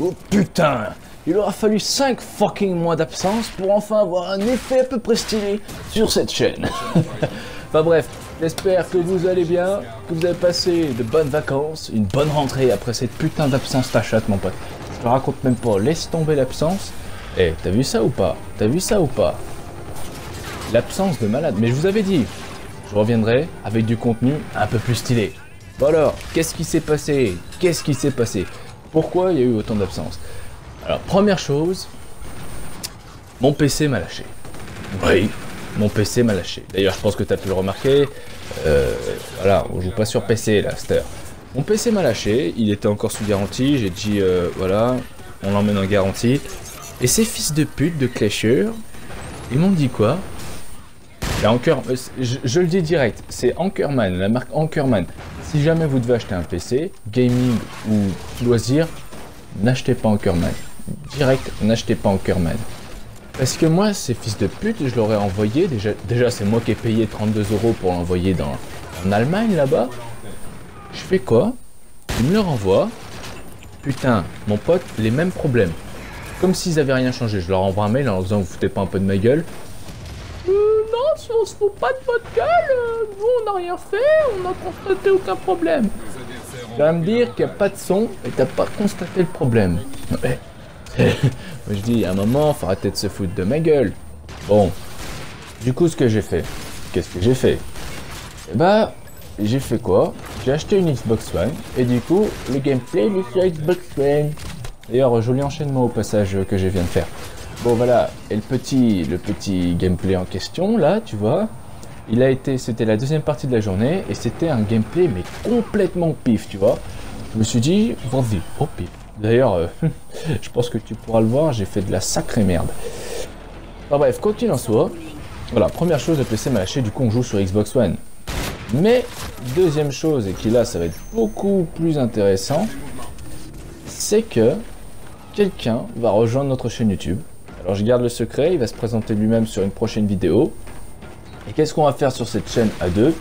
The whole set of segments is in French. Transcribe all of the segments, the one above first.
Oh putain, il aura fallu 5 fucking mois d'absence pour enfin avoir un effet à peu près stylé sur cette chaîne. Enfin bref, j'espère que vous allez bien, que vous avez passé de bonnes vacances, une bonne rentrée après cette putain d'absence tachate mon pote. Je te raconte même pas, laisse tomber l'absence. Eh, t'as vu ça ou pas? T'as vu ça ou pas? L'absence de malade, mais je vous avais dit, je reviendrai avec du contenu un peu plus stylé. Bon alors, qu'est-ce qui s'est passé? Qu'est-ce qui s'est passé? Pourquoi il y a eu autant d'absence? Alors, première chose, mon PC m'a lâché. Oui, mon PC m'a lâché. D'ailleurs, je pense que tu as pu le remarquer. Voilà, on joue pas sur PC là, cette heure. Mon PC m'a lâché, il était encore sous garantie. J'ai dit, voilà, on l'emmène en garantie. Et ces fils de pute de Clasher, ils m'ont dit quoi? Je le dis direct, c'est Ankerman, la marque Ankerman. Si jamais vous devez acheter un PC, gaming ou loisir, n'achetez pas Ankerman. Direct, n'achetez pas Ankerman. Parce que moi, ces fils de pute, je leur ai envoyé, déjà c'est moi qui ai payé 32 € pour l'envoyer en Allemagne là-bas. Je fais quoi? Ils me le renvoient. Putain, mon pote, les mêmes problèmes. Comme s'ils avaient rien changé. Je leur envoie un mail en leur disant, vous foutez pas un peu de ma gueule? Non, si on se fout pas de votre gueule, nous on n'a rien fait, on n'a constaté aucun problème. Tu vas me dire qu'il n'y a pas de son et t'as pas constaté le problème. Ouais. Moi je dis, à un moment, faut arrêter de se foutre de ma gueule. Bon, du coup ce que j'ai fait, qu'est-ce que j'ai fait? Eh bah, j'ai fait quoi? J'ai acheté une Xbox One et du coup, le gameplay il est sur Xbox One. D'ailleurs, joli enchaînement au passage que je viens de faire. Bon voilà, et le petit gameplay en question, là, tu vois, c'était la deuxième partie de la journée, et c'était un gameplay, mais complètement pif, tu vois. Je me suis dit, vas-y, oh pif. D'ailleurs, je pense que tu pourras le voir, j'ai fait de la sacrée merde. Enfin bref, quoi qu'il en soit, voilà, première chose, le PC m'a lâché, du coup on joue sur Xbox One. Mais, deuxième chose, et qui là, ça va être beaucoup plus intéressant, c'est que quelqu'un va rejoindre notre chaîne YouTube. Alors je garde le secret, il va se présenter lui-même sur une prochaine vidéo. Et qu'est-ce qu'on va faire sur cette chaîne à deux?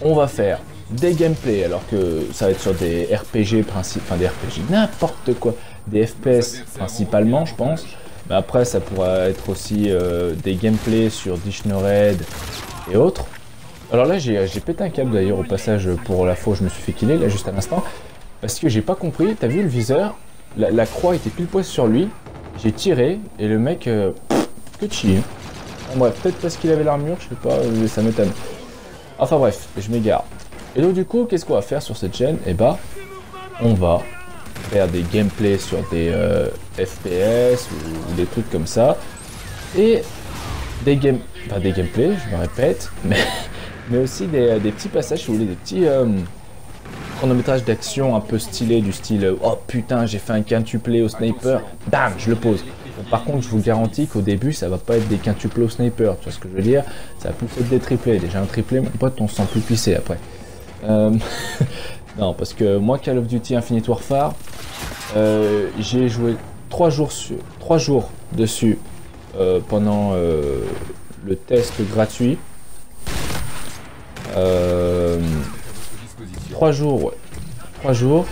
On va faire des gameplays, alors que ça va être sur des RPG enfin des RPG, n'importe quoi, des FPS principalement je pense. Mais après ça pourra être aussi des gameplays sur Dishonored et autres. Alors là j'ai pété un câble d'ailleurs au passage pour la fois où je me suis fait killer là juste à l'instant. Parce que j'ai pas compris, t'as vu le viseur, la croix était pile poil sur lui. J'ai tiré et le mec, que chier. Bon, bref, peut-être parce qu'il avait l'armure, je sais pas, ça m'étonne. Enfin bref, je m'égare. Et donc du coup, qu'est-ce qu'on va faire sur cette chaîne? Eh bah, on va faire des gameplays sur des FPS ou des trucs comme ça. Et des gameplays, je me répète, mais aussi des petits passages, si vous voulez, des petits chronométrage d'action un peu stylé, du style oh putain j'ai fait un quintuplé au sniper, bam je le pose. Bon, par contre je vous garantis qu'au début ça va pas être des quintuplés au sniper, tu vois ce que je veux dire, ça va plus être des triplés. Déjà un triplé mon pote on se sent plus pisser après. Non parce que moi Call of Duty Infinite Warfare j'ai joué 3 jours dessus pendant le test gratuit. 3 jours, ouais. 3 jours.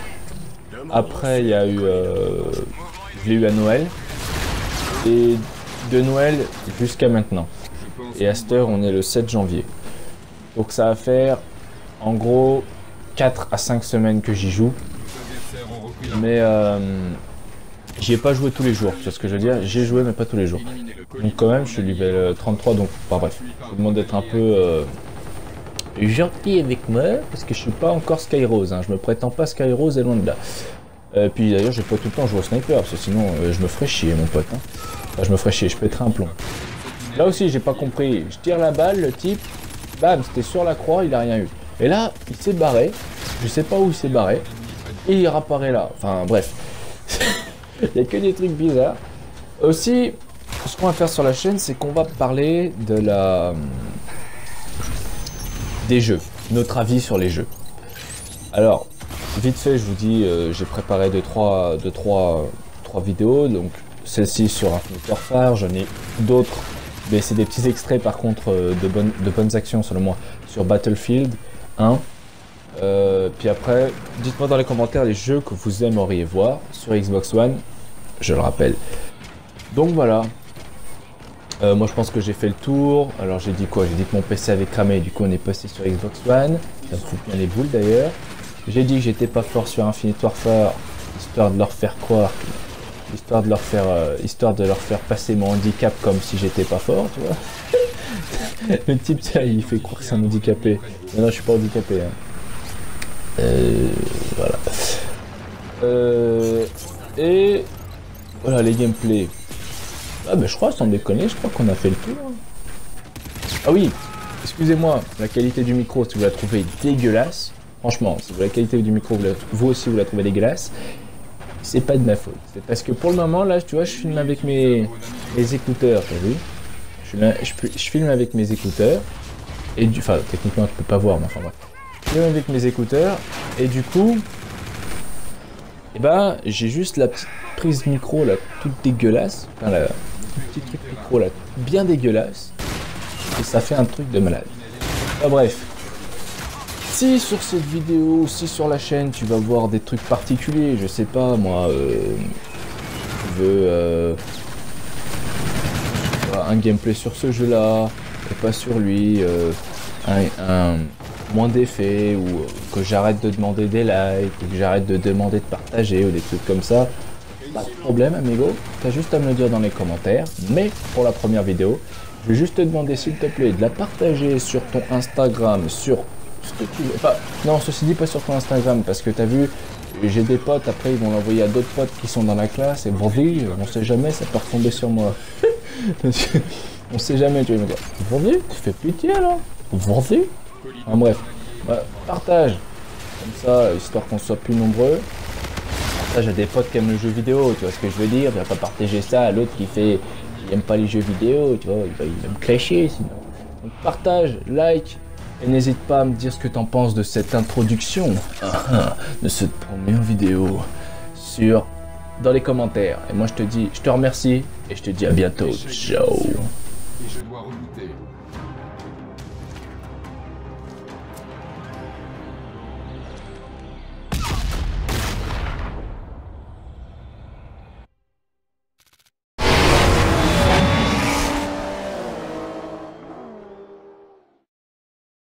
Après, il y a eu... je l'ai eu à Noël. Et de Noël jusqu'à maintenant. Et à cette heure, on est le 7 janvier. Donc ça va faire, en gros, 4 à 5 semaines que j'y joue. Mais j'y ai pas joué tous les jours. Tu vois ce que je veux dire? J'ai joué, mais pas tous les jours. Donc quand même, je suis level 33, donc... Enfin bref, je vous demande d'être un peu... gentil avec moi parce que je suis pas encore Skyrose, hein. Je me prétends pas Skyrose et loin de là. Puis d'ailleurs j'ai pas tout le temps joué au sniper parce que sinon je me ferais chier mon pote, hein. Enfin, je me ferais chier, je pèterais un plomb. Là aussi j'ai pas compris, je tire la balle, le type, bam c'était sur la croix, il a rien eu. Et là il s'est barré, je sais pas où il s'est barré, et il réapparaît là, enfin bref. Il y a que des trucs bizarres. Aussi, ce qu'on va faire sur la chaîne c'est qu'on va parler de des jeux, notre avis sur les jeux. Alors, vite fait, je vous dis, j'ai préparé 2-3 vidéos, donc celle-ci sur Infinite Warfare, j'en ai d'autres, mais c'est des petits extraits par contre de bonnes actions selon moi, sur Battlefield 1. Puis après, dites-moi dans les commentaires les jeux que vous aimeriez voir sur Xbox One je le rappelle. Donc voilà. Moi je pense que j'ai fait le tour. Alors j'ai dit quoi? J'ai dit que mon PC avait cramé, du coup on est passé sur Xbox One. Ça me fout bien les boules d'ailleurs. J'ai dit que j'étais pas fort sur Infinite Warfare, histoire de leur faire croire, histoire de leur faire passer mon handicap comme si j'étais pas fort, tu vois. Le type, il fait croire que c'est un handicapé. Non, je suis pas handicapé. Hein. Voilà. Et voilà les gameplays. Ah bah je crois, sans déconner, je crois qu'on a fait le tour. Ah oui, excusez-moi, la qualité du micro, si vous la trouvez dégueulasse, franchement, si la qualité du micro, vous aussi vous la trouvez dégueulasse, c'est pas de ma faute. C'est parce que pour le moment, là, tu vois, je filme avec mes écouteurs, t'as vu? Je filme avec mes écouteurs, et enfin, techniquement, tu peux pas voir, mais enfin bref. Je filme avec mes écouteurs, et du coup, et ben, j'ai juste la petite prise micro, là, toute dégueulasse, enfin, la petite truc micro, là, bien dégueulasse, et ça fait un truc de malade. Enfin bref. Si sur cette vidéo, si sur la chaîne, tu vas voir des trucs particuliers, je sais pas, moi, tu veux un gameplay sur ce jeu-là, et pas sur lui, moins d'effets, ou que j'arrête de demander des likes, ou que j'arrête de demander de partager, ou des trucs comme ça, pas de problème, amigo, t'as juste à me le dire dans les commentaires, mais pour la première vidéo, je vais juste te demander, s'il te plaît, de la partager sur ton Instagram, sur ce que tu veux. Enfin, non, ceci dit, pas sur ton Instagram, parce que t'as vu, j'ai des potes, après ils vont l'envoyer à d'autres potes qui sont dans la classe, et Bourdi, on sait jamais, ça peut retomber sur moi. On sait jamais, tu vas me dire, Bourdi, tu fais pitié là, Bourdi. Enfin bref, bah, partage, comme ça, histoire qu'on soit plus nombreux. Partage à des potes qui aiment le jeu vidéo, tu vois ce que je veux dire, tu vas pas partager ça à l'autre qui aime pas les jeux vidéo, tu vois, il va me clasher sinon. Donc partage, like. Et n'hésite pas à me dire ce que t'en penses de cette introduction, de cette première vidéo, dans les commentaires. Et moi je te dis, je te remercie et je te dis à bientôt. Ciao. Et je dois rebooter.